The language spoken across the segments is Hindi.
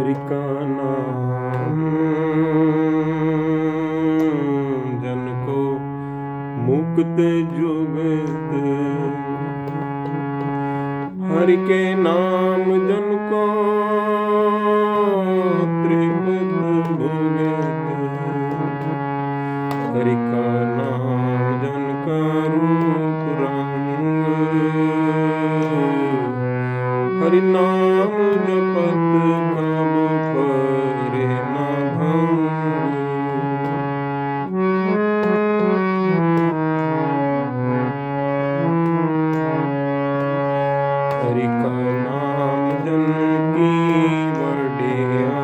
हरि का नाम जन को मुक्त जुगत, हरि के नाम जन को त्रिपत भुगत, हरि का नाम जन का रूप रंग, हरि नाम जपत कब परे न भंग। हरि का नाम जन की वडियाई,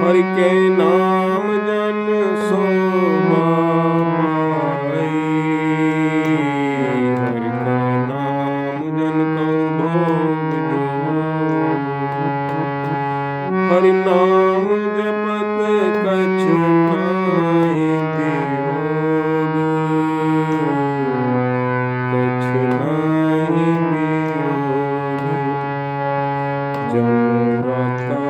हरि के नाम जन शोभा पाई, हरि का नाम जन को भोग जो, हरि नाम जपत कछु नाहि वियोग, कछु नाहि वियोग। जब रता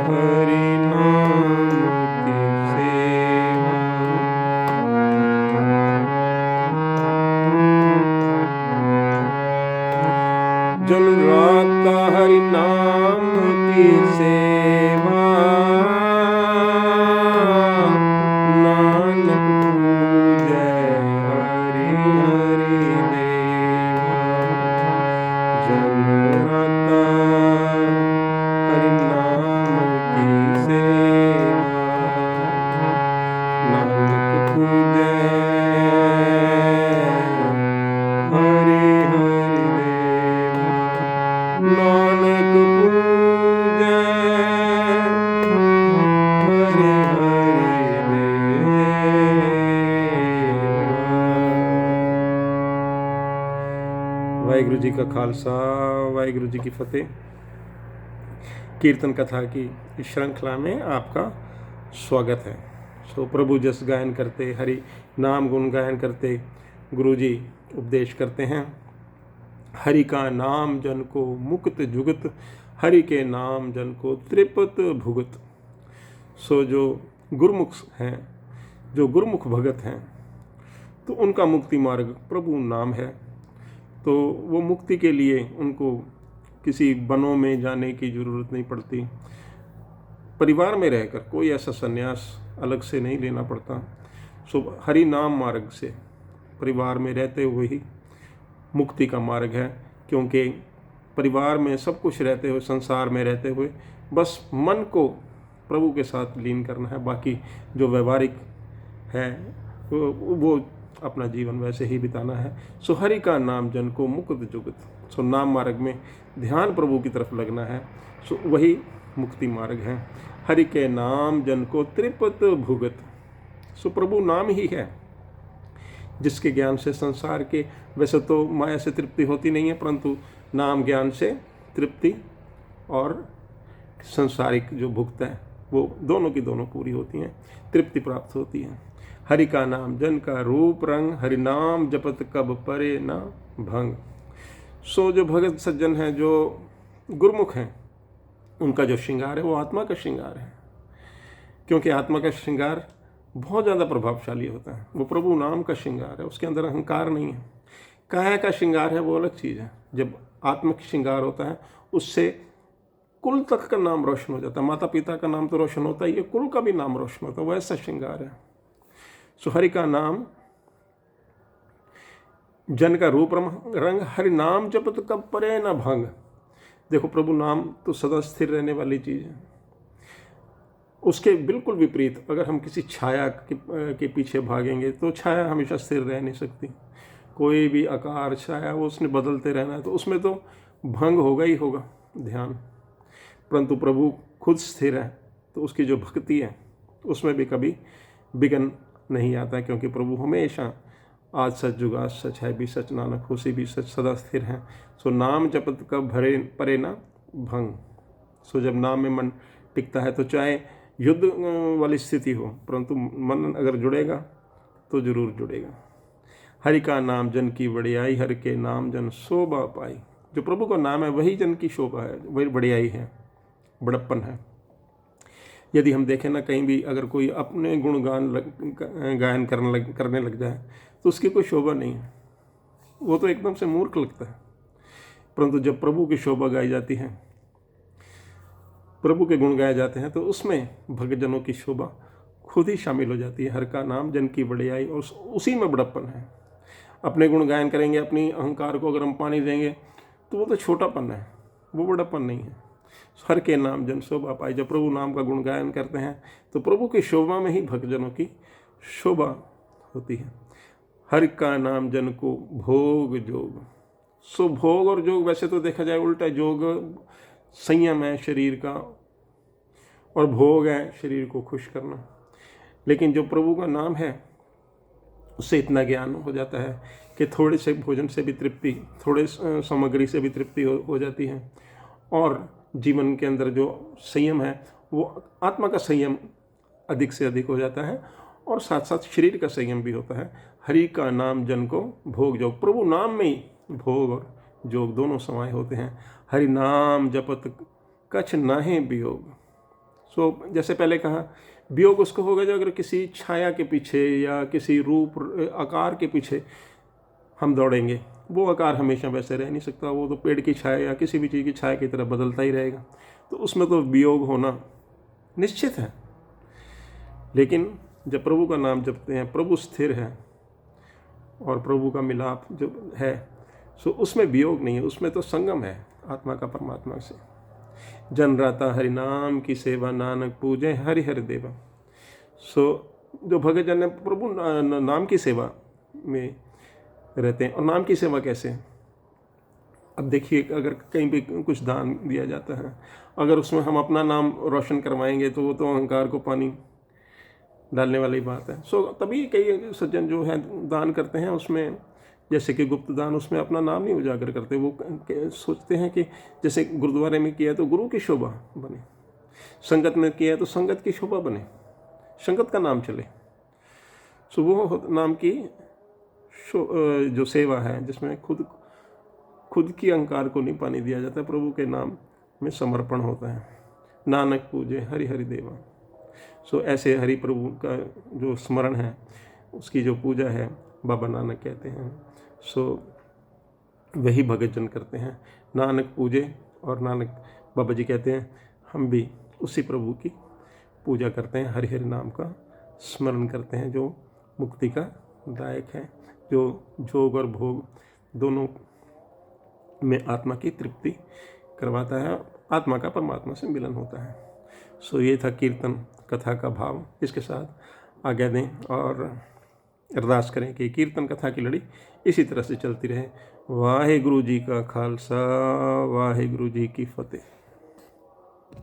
हरि नाम की सेवा, जन राता हरि नाम की सेवा, नानक पूजै हरि हरि देवा। जन राता हरि नाम की सेवा, नानक पूजै हरि हरि देवा। नानक पूजै हरि हरि देवा। वाहिगुरु जी का खालसा, वाहिगुरु जी की फतेह। कीर्तन कथा की इस श्रृंखला में आपका स्वागत है। सो प्रभु जस गायन करते, हरि नाम गुण गायन करते गुरु जी उपदेश करते हैं। हरि का नाम जन को मुक्त जुगत, हरि के नाम जन को त्रिपत भुगत। सो जो गुरुमुख हैं, जो गुरुमुख भगत हैं, तो उनका मुक्ति मार्ग प्रभु नाम है। तो वो मुक्ति के लिए उनको किसी वनों में जाने की ज़रूरत नहीं पड़ती, परिवार में रहकर कोई ऐसा संन्यास अलग से नहीं लेना पड़ता। सो हरि नाम मार्ग से परिवार में रहते हुए ही मुक्ति का मार्ग है। क्योंकि परिवार में सब कुछ रहते हुए, संसार में रहते हुए बस मन को प्रभु के साथ लीन करना है, बाकी जो व्यवहारिक है वो अपना जीवन वैसे ही बिताना है। सो हरि का नाम जन को मुक्त जुगत। सो नाम मार्ग में ध्यान प्रभु की तरफ लगना है। सो वही मुक्ति मार्ग है। हरि के नाम जन को त्रिपत भुगत। सो प्रभु नाम ही है जिसके ज्ञान से संसार के, वैसे तो माया से तृप्ति होती नहीं है, परंतु नाम ज्ञान से तृप्ति और संसारिक जो भुगत है वो दोनों की दोनों पूरी होती हैं, तृप्ति प्राप्त होती है। हरि का नाम जन का रूप रंग, हरि नाम जपत कब परे न भंग। सो जो भगत सज्जन हैं, जो गुरुमुख हैं, उनका जो श्रृंगार है वो आत्मा का श्रृंगार है। क्योंकि आत्मा का श्रृंगार बहुत ज़्यादा प्रभावशाली होता है। वो प्रभु नाम का श्रृंगार है, उसके अंदर अहंकार नहीं है। काया का श्रृंगार है वो अलग चीज़ है। जब आत्मिक श्रृंगार होता है उससे कुल तक का नाम रोशन हो जाता है। माता पिता का नाम तो रोशन होता ही है, कुल का भी नाम रोशन होता है, वैसा श्रृंगार है। सो हरि का नाम जन का रूप रंग, हरि नाम जपत कब परे न भंग। देखो प्रभु नाम तो सदा स्थिर रहने वाली चीज़ है। उसके बिल्कुल विपरीत अगर हम किसी छाया के पीछे भागेंगे तो छाया हमेशा स्थिर रह नहीं सकती। कोई भी आकार छाया वो उसने बदलते रहना है, तो उसमें तो भंग होगा ही होगा ध्यान। परंतु प्रभु खुद स्थिर है, तो उसकी जो भक्ति है उसमें भी कभी विघ्न नहीं आता है। क्योंकि प्रभु हमेशा आज सच जुगाद सच है भी सच, नानक होसी भी सच, सदा स्थिर है। सो नाम जपत कब भरे परे ना भंग। सो जब नाम में मन टिकता है तो चाहे युद्ध वाली स्थिति हो, परंतु मन अगर जुड़ेगा तो जरूर जुड़ेगा। हरि का नाम जन की वडियाई, हरि के नाम जन शोभा पाई। जो प्रभु का नाम है वही जन की शोभा है, वही बढ़ियाई है, बड़प्पन है। यदि हम देखें ना, कहीं भी अगर कोई अपने गुणगान गायन करने लग जाए तो उसकी कोई शोभा नहीं है, वो तो एकदम से मूर्ख लगता है। परंतु जब प्रभु की शोभा गाई जाती है, प्रभु के गुण गाए जाते हैं, तो उसमें भक्तजनों की शोभा खुद ही शामिल हो जाती है। हर का नाम जन की बढ़ियाई, और उसी में बड़प्पन है। अपने गुण गायन करेंगे, अपनी अहंकार को अगर हम पानी देंगे तो वो तो छोटापन है, वो बड़प्पन नहीं है। हर के नाम जन शोभा पाई। जब प्रभु नाम का गुण गायन करते हैं तो प्रभु की शोभा में ही भक्तजनों की शोभा होती है। हर का नाम जन को भोग जोग। सो भोग और जोग वैसे तो देखा जाए उल्टा, जोग संयम है शरीर का और भोग है शरीर को खुश करना। लेकिन जो प्रभु का नाम है उससे इतना ज्ञान हो जाता है कि थोड़े से भोजन से भी तृप्ति, थोड़े सामग्री से भी तृप्ति हो जाती है। और जीवन के अंदर जो संयम है वो आत्मा का संयम अधिक से अधिक हो जाता है, और साथ साथ शरीर का संयम भी होता है। हरि का नाम जन को भोग जोग। प्रभु नाम में ही भोग और जोग दोनों समाये होते हैं। हरि नाम जपत कछ नाहे वियोग। सो जैसे पहले कहा, वियोग उसको होगा जो अगर किसी छाया के पीछे या किसी रूप आकार के पीछे हम दौड़ेंगे, वो आकार हमेशा वैसे रह नहीं सकता, वो तो पेड़ की छाया या किसी भी चीज़ की छाया की तरह बदलता ही रहेगा। तो उसमें तो वियोग होना निश्चित है। लेकिन जब प्रभु का नाम जपते हैं, प्रभु स्थिर है और प्रभु का मिलाप जो है, सो उसमें वियोग नहीं है, उसमें तो संगम है आत्मा का परमात्मा से। जन राता हरि नाम की सेवा, नानक पूजे हरि हरि देवा। सो जो भगत जन है प्रभु नाम की सेवा में रहते हैं। और नाम की सेवा कैसे? अब देखिए, अगर कहीं भी कुछ दान दिया जाता है, अगर उसमें हम अपना नाम रोशन करवाएंगे तो वो तो अहंकार को पानी डालने वाली बात है। सो तभी कई सज्जन जो है दान करते हैं, उसमें जैसे कि गुप्त दान, उसमें अपना नाम नहीं उजागर करते। वो सोचते हैं कि जैसे गुरुद्वारे में किया तो गुरु की शोभा बने, संगत में किया तो संगत की शोभा बने, संगत का नाम चले। सो वो नाम की जो सेवा है जिसमें खुद की अहंकार को नहीं पानी दिया जाता, प्रभु के नाम में समर्पण होता है। नानक पूजे हरि हरि देवा। सो ऐसे हरि प्रभु का जो स्मरण है, उसकी जो पूजा है, बाबा नानक कहते हैं। सो वही भगत जन करते हैं, नानक पूजे। और नानक बाबा जी कहते हैं हम भी उसी प्रभु की पूजा करते हैं, हरि हरि नाम का स्मरण करते हैं, जो मुक्ति का दायक है, जो जोग और भोग दोनों में आत्मा की तृप्ति करवाता है, आत्मा का परमात्मा से मिलन होता है। सो ये था कीर्तन कथा का भाव। इसके साथ आज्ञा दें और अरदास करें कि कीर्तन कथा की लड़ी इसी तरह से चलती रहे। वाहे गुरु जी का खालसा, वाहे गुरु जी की फतेह।